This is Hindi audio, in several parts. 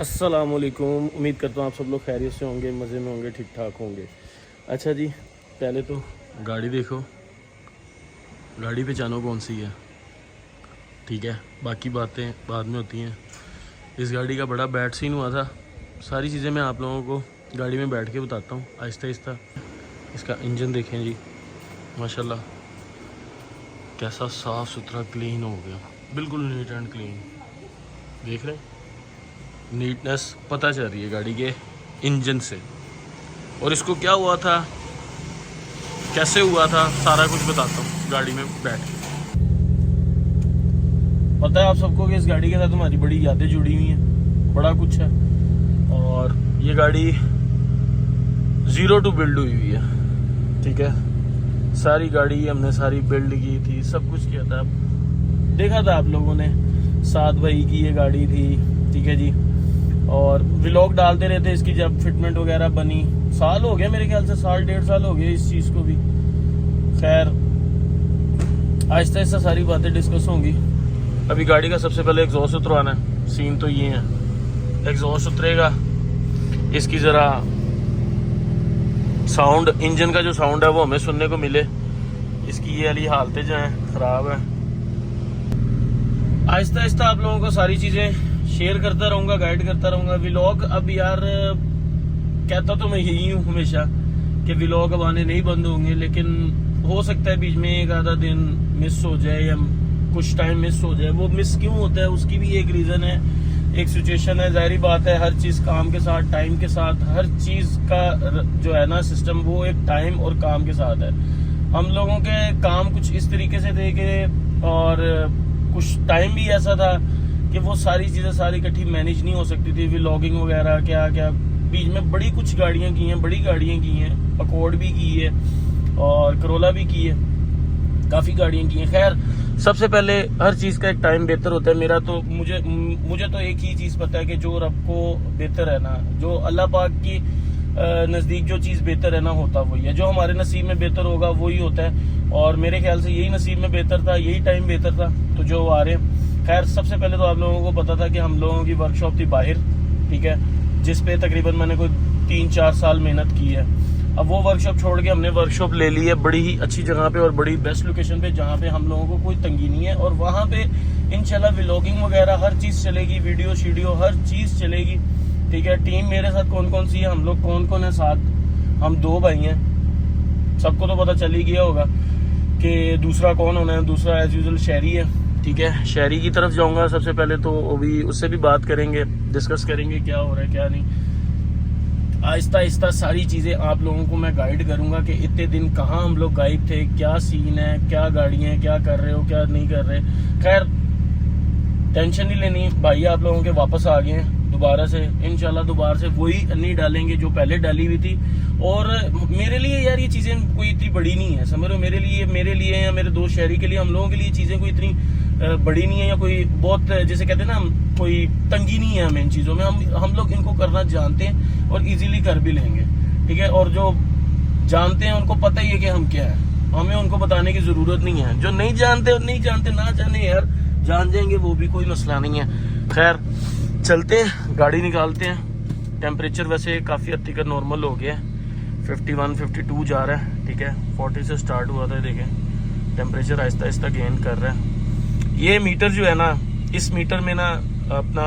अस्सलामुअलैकुम। उम्मीद करता हूँ आप सब लोग खैरियत से होंगे, मज़े में होंगे, ठीक ठाक होंगे। अच्छा जी, पहले तो गाड़ी देखो, गाड़ी पहचानो कौन सी है, ठीक है। बाकी बातें बाद में होती हैं। इस गाड़ी का बड़ा बैड सीन हुआ था। सारी चीज़ें मैं आप लोगों को गाड़ी में बैठ के बताता हूँ आहिस्ता आहिस्ता। इसका इंजन देखें जी, माशाल्लाह कैसा साफ़ सुथरा क्लीन हो गया, बिल्कुल नीट एंड क्लीन। देख रहे हैं, नीटनेस पता चल रही है गाड़ी के इंजन से। और इसको क्या हुआ था, कैसे हुआ था, सारा कुछ बताता हूँ गाड़ी में बैठ के। पता है आप सबको कि इस गाड़ी के साथ हमारी बड़ी यादें जुड़ी हुई हैं, बड़ा कुछ है। और ये गाड़ी 0 to बिल्ड हुई हुई है, ठीक है। सारी गाड़ी हमने सारी बिल्ड की थी, सब कुछ किया था। देखा था आप लोगों ने, 7 भाई की ये गाड़ी थी, ठीक है जी। और व्लॉग डालते रहते इसकी, जब फिटमेंट वगैरह बनी। साल हो गया मेरे ख्याल से, 1.5 साल हो गए इस चीज़ को भी। खैर आहिस्ता आहिस्ता सारी बातें डिस्कस होंगी। अभी गाड़ी का सबसे पहले एग्जॉस्ट उतरवाना है। सीन तो ये है, एग्जॉस्ट उतरेगा, इसकी ज़रा साउंड, इंजन का जो साउंड है वो हमें सुनने को मिले। इसकी ये वाली हालतें जो हैं ख़राब है। आहिस्ता आहिस्ता आप लोगों को सारी चीज़ें शेयर करता रहूँगा, गाइड करता रहूँगा। व्लॉग अब यार कहता तो मैं यही हूँ हमेशा कि व्लॉग अब आने नहीं बंद होंगे, लेकिन हो सकता है बीच में एक आधा दिन मिस हो जाए या कुछ टाइम मिस हो जाए। वो मिस क्यों होता है उसकी भी एक रीज़न है, एक सिचुएशन है। जाहिर बात है, हर चीज़ काम के साथ, टाइम के साथ, हर चीज़ का जो है ना सिस्टम, वो एक टाइम और काम के साथ है। हम लोगों के काम कुछ इस तरीके से थे कि, और कुछ टाइम भी ऐसा था कि वो सारी चीज़ें सारी इकट्ठी मैनेज नहीं हो सकती थी। व्लॉगिंग वगैरह क्या क्या, बीच में बड़ी कुछ गाड़ियाँ की हैं, बड़ी गाड़ियाँ की हैं, अकॉर्ड भी की है और करोला भी की है, काफ़ी गाड़ियाँ की हैं। खैर सबसे पहले हर चीज़ का एक टाइम बेहतर होता है। मेरा तो मुझे तो एक ही चीज़ पता है कि जो रब को बेहतर है ना, जो अल्लाह पाक की नज़दीक जो चीज़ बेहतर है ना, होता वही है। जो हमारे नसीब में बेहतर होगा वही होता है। और मेरे ख्याल से यही नसीब में बेहतर था, यही टाइम बेहतर था, तो जो आ रहे हैं। खैर सबसे पहले तो आप लोगों को पता था कि हम लोगों की वर्कशॉप थी बाहर, ठीक है, जिस पे तकरीबन मैंने कोई 3-4 साल मेहनत की है। अब वो वर्कशॉप छोड़ के हमने वर्कशॉप ले ली है बड़ी ही अच्छी जगह पे और बड़ी बेस्ट लोकेशन पे, जहाँ पे हम लोगों को कोई तंगी नहीं है। और वहाँ पे इंशाल्लाह व्लॉगिंग वगैरह हर चीज़ चलेगी, वीडियो शीडियो हर चीज़ चलेगी, ठीक है। टीम मेरे साथ कौन कौन सी है, हम लोग कौन कौन है साथ, हम 2 भाई हैं। सबको तो पता चल ही गया होगा कि दूसरा कौन होना है। दूसरा एज यूजुअल शहरी है, ठीक है। शहरी की तरफ जाऊंगा सबसे पहले, तो अभी उससे भी बात करेंगे, डिस्कस करेंगे क्या हो रहा है क्या नहीं। आहिस्ता आहिस्ता सारी चीज़ें आप लोगों को मैं गाइड करूंगा कि इतने दिन कहाँ हम लोग गायब थे, क्या सीन है, क्या गाड़ियाँ, क्या कर रहे हो, क्या नहीं कर रहे। खैर टेंशन नहीं लेनी भाई, आप लोगों के वापस आ गए हैं दोबारा से। इंशाल्लाह दोबारा से वही अन्नी डालेंगे जो पहले डाली हुई थी। और मेरे लिए यार ये चीज़ें कोई इतनी बड़ी नहीं है, समझ लो। मेरे लिए या मेरे दोस्त शहरी के लिए, हम लोगों के लिए चीज़ें कोई इतनी बड़ी नहीं है, या कोई बहुत जैसे कहते हैं ना, कोई तंगी नहीं है हमें इन चीज़ों में। हम लोग इनको करना जानते हैं और इजीली कर भी लेंगे, ठीक है। और जो जानते हैं उनको पता ही है कि हम क्या है, हमें उनको बताने की ज़रूरत नहीं है। जो नहीं जानते नहीं जानते, ना जाने यार, जान जाएंगे, वो भी कोई मसला नहीं है। खैर चलते हैं, गाड़ी निकालते हैं। टेम्परेचर वैसे काफ़ी हद तक नॉर्मल हो गया है, 51-52 जा रहा है, ठीक है। 40 से स्टार्ट हुआ था, देखें टेम्परेचर आहिस्ता आहिस्ता गेन कर रहा है। ये मीटर जो है ना, इस मीटर में ना अपना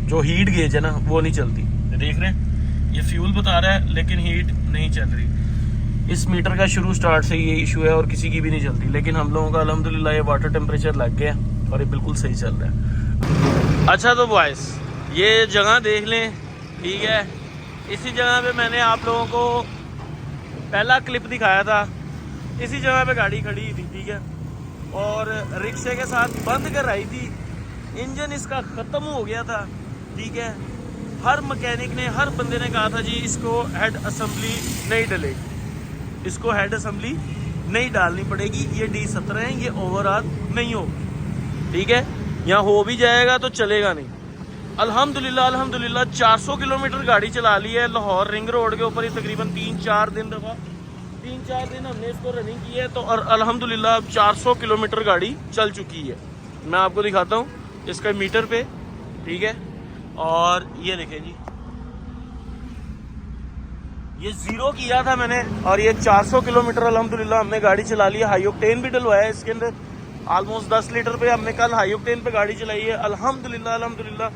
जो हीट गेज है ना, वो नहीं चलती। देख रहे हैं, ये फ्यूल बता रहा है लेकिन हीट नहीं चल रही। इस मीटर का शुरू स्टार्ट से ये इशू है और किसी की भी नहीं चलती। लेकिन हम लोगों का अल्हम्दुलिल्लाह ये वाटर टेम्परेचर लग गया और ये बिल्कुल सही चल रहा है। अच्छा तो बॉयस, ये जगह देख लें, ठीक है। इसी जगह पे मैंने आप लोगों को पहला क्लिप दिखाया था। इसी जगह पे गाड़ी खड़ी थी, ठीक है, और रिक्शे के साथ बंद कर आई थी। इंजन इसका ख़त्म हो गया था, ठीक है। हर मैकेनिक ने, हर बंदे ने कहा था जी इसको हेड असेंबली नहीं डलेगी, इसको हेड असेंबली नहीं डालनी पड़ेगी, ये D17 है, ये ओवरऑल नहीं होगी, ठीक है। यहाँ हो भी जाएगा तो चलेगा नहीं। अल्हम्दुलिल्लाह 400 किलोमीटर गाड़ी चला ली है लाहौर रिंग रोड के ऊपर ही, तकरीबन 3-4 दिन हमने इसको रनिंग की है। तो और अल्हम्दुलिल्लाह 400 किलोमीटर गाड़ी चल चुकी है। मैं आपको दिखाता हूँ इसका मीटर पे ठीक है। और ये देखें जी, ये 0 किया था मैंने और ये 400 किलोमीटर अल्हम्दुलिल्लाह हमने गाड़ी चला ली है। हाई ऑक्टेन भी डलवाया है इसके अंदर, ऑलमोस्ट 10 लीटर पे हमने कल हाई ऑक्टेन पे गाड़ी चलाई है। अल्हम्दुलिल्लाह अल्हम्दुलिल्लाह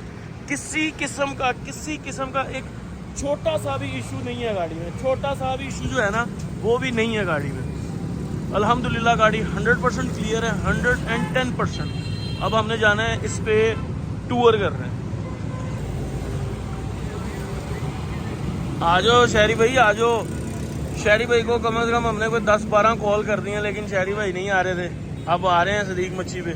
किसी किस्म का एक छोटा सा भी इशू नहीं है गाड़ी में, छोटा सा भी इशू जो है ना वो भी नहीं है गाड़ी में। अल्हम्दुलिल्लाह गाड़ी 100% क्लियर है, 110%। अब हमने जाना है इस पे टूर कर रहे हैं। आ जाओ शहरी भाई, आ जाओ। शहरी भाई को कम से कम हमने कोई 10-12 कॉल कर दी है, लेकिन शहरी भाई नहीं आ रहे थे, अब आ रहे हैं सदीक मच्छी पे।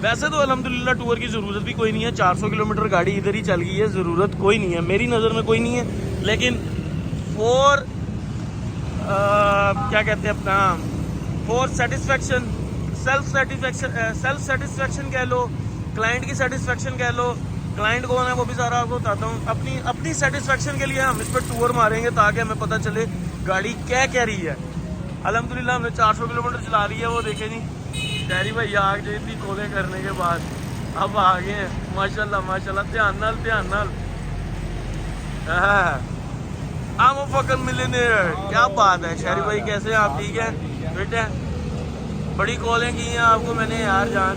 वैसे तो अल्हम्दुलिल्लाह टूर की ज़रूरत भी कोई नहीं है, 400 किलोमीटर गाड़ी इधर ही चल गई है, ज़रूरत कोई नहीं है, मेरी नज़र में कोई नहीं है। लेकिन क्या कहते हैं अपना, फॉर सेटिस्फेक्शन, सेल्फ सेटिस्फेक्शन कह लो, क्लाइंट की सेटिस्फेक्शन कह लो, क्लाइंट कौन है वो भी सारा आपको बताता हूँ। अपनी सेटिस्फेक्शन के लिए हम इस पर टूर मारेंगे ताकि हमें पता चले गाड़ी क्या कह रही है। अल्हम्दुलिल्लाह हमने 400 किलोमीटर चला रही है, वो देखे नहीं शहरी भैया आ गए थी कॉलें करने के बाद, अब आ गए हैं माशाल्लाह माशाल्लाह। ध्यान नाल I'm a fucking millionaire। क्या बात है शहरी भाई, कैसे हैं आप? ठीक है बेटे, बड़ी कॉलें की हैं आपको मैंने यार जान।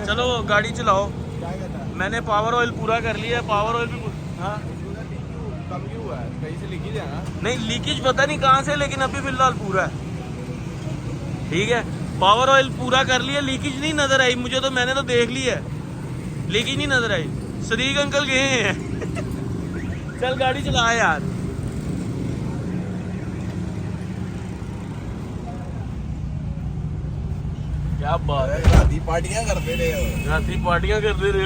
चलो गाड़ी चलाओ, मैंने पावर ऑयल पूरा कर लिया है, पावर ऑयल भी हाँ कम क्यों हुआ है? कहीं से लीकेज है ना? नहीं लीकेज पता नहीं कहाँ से, लेकिन अभी फिलहाल पूरा है। ठीक है, पावर ऑयल पूरा कर लिया, लीकेज नहीं नजर आई मुझे तो, मैंने तो देख लिया है, लीकेज नहीं नजर आई। सदीक अंकल गए हैं चल गाड़ी चला यार। क्या बात है, राती पार्टियां करते रहे हो। राती पार्टियां करते रहे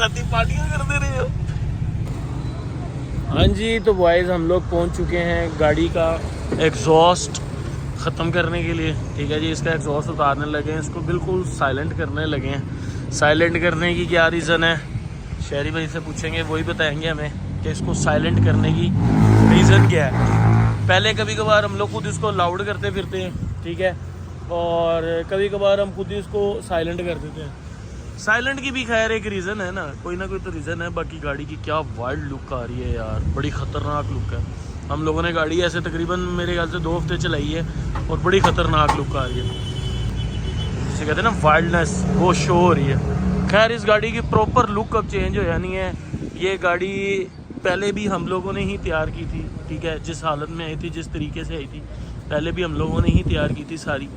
राती पार्टियां करते रहे हो। हाँ जी, तो बॉयज़ हम लोग पहुंच चुके हैं गाड़ी का एग्जॉस्ट ख़त्म करने के लिए। ठीक है जी, इसका एग्जॉस्ट उतारने लगे हैं, इसको बिल्कुल साइलेंट करने लगे हैं। साइलेंट करने की क्या रीज़न है, शहरी भाई से पूछेंगे, वही बताएंगे हमें कि इसको साइलेंट करने की रीज़न क्या है। पहले कभी कभार हम लोग खुद इसको लाउड करते फिरते हैं, ठीक है, और कभी कभार हम खुद ही इसको साइलेंट कर देते हैं। साइलेंट की भी खैर एक रीज़न है ना कोई तो रीज़न है। बाकी गाड़ी की क्या वाइल्ड लुक आ रही है यार, बड़ी ख़तरनाक लुक है। हम लोगों ने गाड़ी ऐसे तकरीबन मेरे ख्याल से 2 हफ्ते चलाई है और बड़ी ख़तरनाक लुक आ रही है, जिसे कहते हैं ना वाइल्डनेस, वो शो हो रही है। खैर इस गाड़ी की प्रॉपर लुक अब चेंज हो जानी है। ये गाड़ी पहले भी हम लोगों ने ही तैयार की थी, ठीक है, जिस हालत में आई थी, जिस तरीके से आई थी पहले भी हम लोगों ने ही तैयार की थी सारी,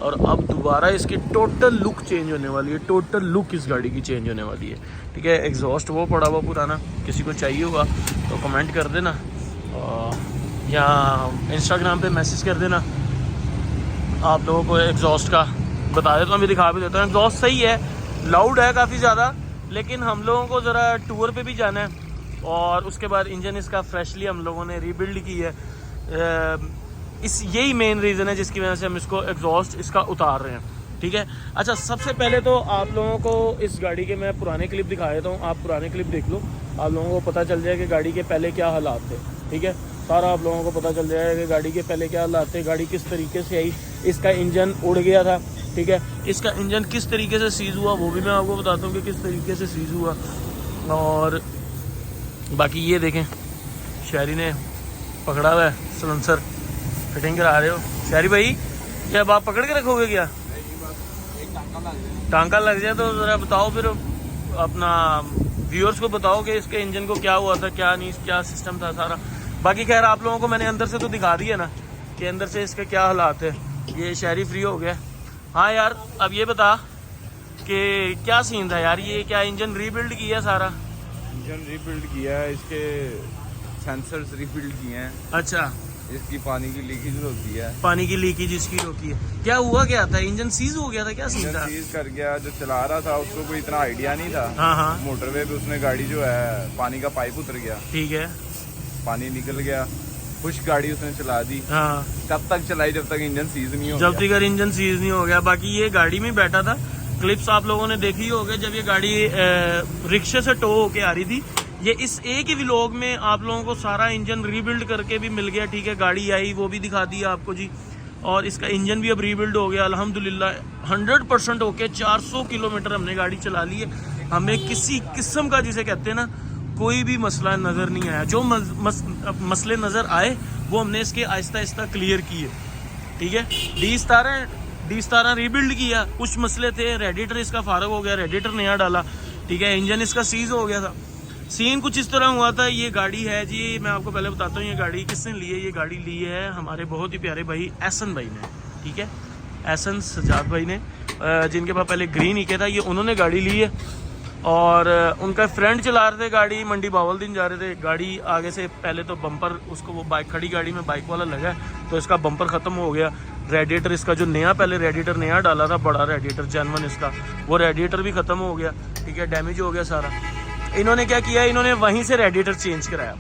और अब दोबारा इसकी टोटल लुक चेंज होने वाली है। टोटल लुक इस गाड़ी की चेंज होने वाली है। ठीक है, एग्जॉस्ट वो पड़ा हुआ पुराना, किसी को चाहिए होगा तो कमेंट कर देना या इंस्टाग्राम पे मैसेज कर देना, आप लोगों को एग्जॉस्ट का बता देता हूँ, अभी दिखा भी देता हूँ। एग्जॉस्ट सही है, लाउड है काफ़ी ज़्यादा, लेकिन हम लोगों को ज़रा टूर पे भी जाना है और उसके बाद इंजन इसका फ्रेशली हम लोगों ने रीबिल्ड की है। यही मेन रीज़न है जिसकी वजह से हम इसको एग्जॉस्ट इसका उतार रहे हैं। ठीक है, अच्छा सबसे पहले तो आप लोगों को इस गाड़ी के मैं पुराने क्लिप दिखा देता हूँ, आप पुराने क्लिप देख लो, आप लोगों को पता चल जाए कि गाड़ी के पहले क्या हालात थे। ठीक है, सारा आप लोगों को पता चल जाएगा कि गाड़ी के पहले क्या हालात थे, गाड़ी किस तरीके से आई, इसका इंजन उड़ गया था। ठीक है, इसका इंजन किस तरीके से सीज़ हुआ वो भी मैं आपको बताता हूँ कि किस तरीके से सीज़ हुआ। और बाकी ये देखें, शहरी ने पकड़ा हुआ है सलेंसर, फिटिंग करा रहे हो शहरी भाई, क्या अब आप पकड़ के रखोगे क्या? टांका लग जाए तो ज़रा बताओ, फिर अपना व्यूअर्स को बताओ कि इसके इंजन को क्या हुआ था, क्या नहीं, क्या सिस्टम था सारा। बाकी खैर आप लोगों को मैंने अंदर से तो दिखा दिया ना कि अंदर से इसके क्या हालात है। ये शहरी फ्री हो गया। हाँ यार, अब ये बता कि क्या सीन था यार, ये क्या इंजन रीबिल्ड किया सारा? इंजन रीबिल्ड किया है, इसके सेंसर्स रीबिल्ड किए हैं। अच्छा, इसकी पानी की लीकेज रोकी है। पानी की लीकेज इसकी रोकी है। क्या हुआ, क्या था, इंजन सीज हो गया था, क्या सीन था? सीज कर गया, जो चला रहा था उसको कोई इतना आइडिया नहीं था। हाँ हाँ, मोटरवे पे उसने गाड़ी जो है, पानी का पाइप उतर गया। ठीक है, पानी निकल गया, खुश गाड़ी उसने चला दी। हाँ, तब तक चलाई जब तक इंजन सीज नहीं हो जब तक इंजन सीज नहीं हो गया। बाकी ये गाड़ी में बैठा था, क्लिप्स आप लोगों ने देखी होगी, जब ये गाड़ी रिक्शे से टो होके आ रही थी। ये इस एक ही व्लॉग में आप लोगों को सारा इंजन रीबिल्ड करके भी मिल गया। ठीक है, गाड़ी आई वो भी दिखा दी आपको जी। और इसका इंजन भी अब रीबिल्ड हो गया अल्हम्दुलिल्लाह 100% होके 400 किलोमीटर हमने गाड़ी चला ली है। हमें किसी किस्म का जिसे कहते हैं ना कोई भी मसला नज़र नहीं आया। जो मसले नज़र आए वो हमने इसके आहिस्ता आहिस्ता क्लियर किए। ठीक है, डी स्टारा रीबिल्ड किया, कुछ मसले थे, रेडिएटर इसका फारग हो गया, रेडिएटर नया डाला। ठीक है, इंजन इसका सीज हो गया था। सीन कुछ इस तरह हुआ था। ये गाड़ी है जी, मैं आपको पहले बताता हूँ ये गाड़ी किसने ली है। ये गाड़ी ली है हमारे बहुत ही प्यारे भाई एहसन भाई ने। ठीक है, एहसन सजाद भाई ने, जिनके पास पहले ग्रीन ईके था, ये उन्होंने गाड़ी ली है। और उनका फ्रेंड चला रहे थे गाड़ी, मंडी बावलदीन जा रहे थे। गाड़ी आगे से पहले तो बम्पर उसको, वो बाइक खड़ी गाड़ी में बाइक वाला लगा तो इसका बम्पर ख़त्म हो गया। रेडिएटर इसका जो नया पहले रेडिएटर नया डाला था, बड़ा रेडिएटर जेनवन इसका, वो रेडिएटर भी ख़त्म हो गया। ठीक है, डैमेज हो गया सारा। इन्होंने क्या किया, इन्होंने वहीं से रेडिएटर चेंज कराया।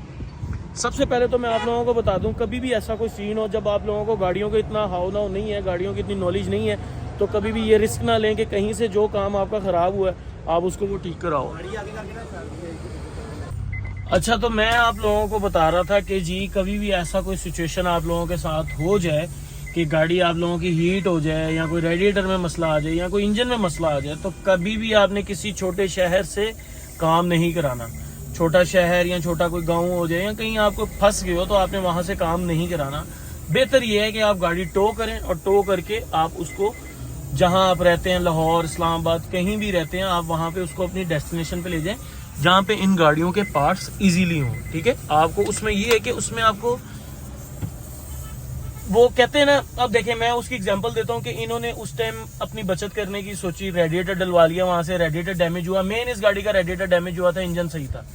सबसे पहले तो मैं आप लोगों को बता दूं, कभी भी ऐसा कोई सीन हो जब आप लोगों को गाड़ियों का इतना हाव नाव नहीं है, गाड़ियों की इतनी नॉलेज नहीं है, तो कभी भी ये रिस्क ना लें कि कहीं से जो काम आपका ख़राब हुआ है आप उसको वो ठीक कराओ। अच्छा, तो मैं आप लोगों को बता रहा था कि जी कभी भी ऐसा कोई सिचुएशन आप लोगों के साथ हो जाए कि गाड़ी आप लोगों की हीट हो जाए या कोई रेडिएटर में मसला आ जाए या कोई इंजन में मसला आ जाए, तो कभी भी आपने किसी छोटे शहर से काम नहीं कराना। छोटा शहर या छोटा कोई गांव हो जाए या कहीं आपको फंस गए हो तो आपने वहां से काम नहीं कराना। बेहतर यह है कि आप गाड़ी टो करें और टो करके आप उसको जहां आप रहते हैं, लाहौर, इस्लामाबाद, कहीं भी रहते हैं, आप वहां पे उसको अपनी डेस्टिनेशन पे ले जाएं जहां पे इन गाड़ियों के पार्ट्स इजीली हों। ठीक है, आपको उसमें ये है कि उसमें आपको वो कहते हैं ना, अब देखें मैं उसकी एग्जांपल देता हूं कि इन्होंने उस टाइम अपनी बचत करने की सोची, रेडिएटर डलवा लिया, वहां से रेडिएटर डैमेज हुआ। मेन इस गाड़ी का रेडिएटर डैमेज हुआ था, इंजन सही था,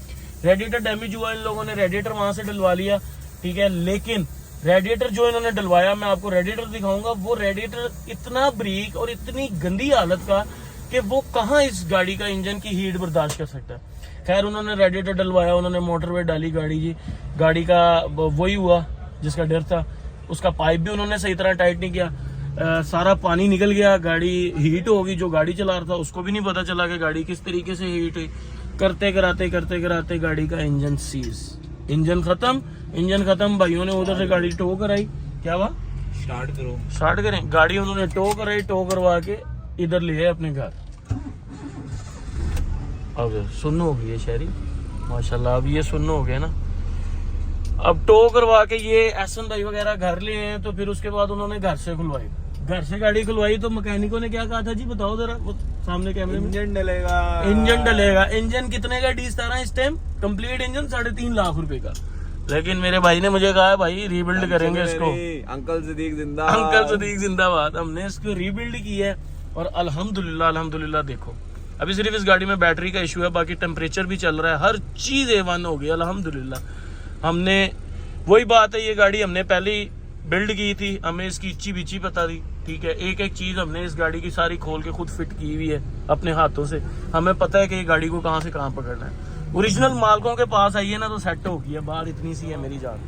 रेडिएटर डैमेज हुआ, इन लोगों ने रेडिएटर वहां से डलवा लिया। ठीक है, लेकिन रेडिएटर जो इन्होंने डलवाया, मैं आपको रेडिएटर दिखाऊंगा, वो रेडिएटर इतना ब्रीक और इतनी गंदी हालत का कि वो कहाँ इस गाड़ी का इंजन की हीट बर्दाश्त कर सकता है। खैर, उन्होंने रेडिएटर डलवाया, उन्होंने मोटर पे डाली गाड़ी जी, गाड़ी का वही हुआ जिसका डर था। उसका पाइप भी उन्होंने सही तरह टाइट नहीं किया, सारा पानी निकल गया, गाड़ी हीट होगी। जो गाड़ी चला रहा था उसको भी नहीं पता चला कि गाड़ी किस तरीके से हीट हुई। करते कराते गाड़ी का इंजन सीज, इंजन खत्म। भाइयों ने उधर से गाड़ी टो कराई। क्या हुआ, स्टार्ट करें गाड़ी, उन्होंने टो कराई, टो करवा के इधर ले आए अपने घर। अब सुन्न हो गई है शहरी माशाल्लाह, अब ये सुन्न हो गया ना। अब टो करवा के ये एहसन भाई वगैरह घर ले आए, तो फिर उसके बाद उन्होंने घर से खुलवाई, घर से गाड़ी खुलवाई। तो मैकेनिकों ने क्या कहा था जी, बताओ जरा, वो सामने कैमरे में। इंजन डलेगा। इंजन कितने का डी स्टारा इस टाइम? कंप्लीट इंजन 3.5 लाख रुपए का। लेकिन मेरे भाई ने मुझे कहा भाई रीबिल्ड करेंगे इसको। अंकल सदीक जिंदाबाद। हमने इसको रीबिल्ड किया है और अल्हम्दुलिल्लाह देखो, अभी सिर्फ इस गाड़ी में बैटरी का इशू है, बाकी टेम्परेचर भी चल रहा है, हर चीज A1 हो गई अल्हम्दुलिल्लाह। हमने वही बात है, ये गाड़ी हमने पहले ही बिल्ड की थी, हमें इसकी इच्ची बिच्ची पता थी। ठीक है, एक एक चीज हमने इस गाड़ी की सारी खोल के खुद फिट की हुई है अपने हाथों से। हमें पता है कि ये गाड़ी को कहाँ से कहाँ पकड़ना है। ओरिजिनल मालकों के पास आइए ना तो सेट होगी है, बात इतनी सी है मेरी जान।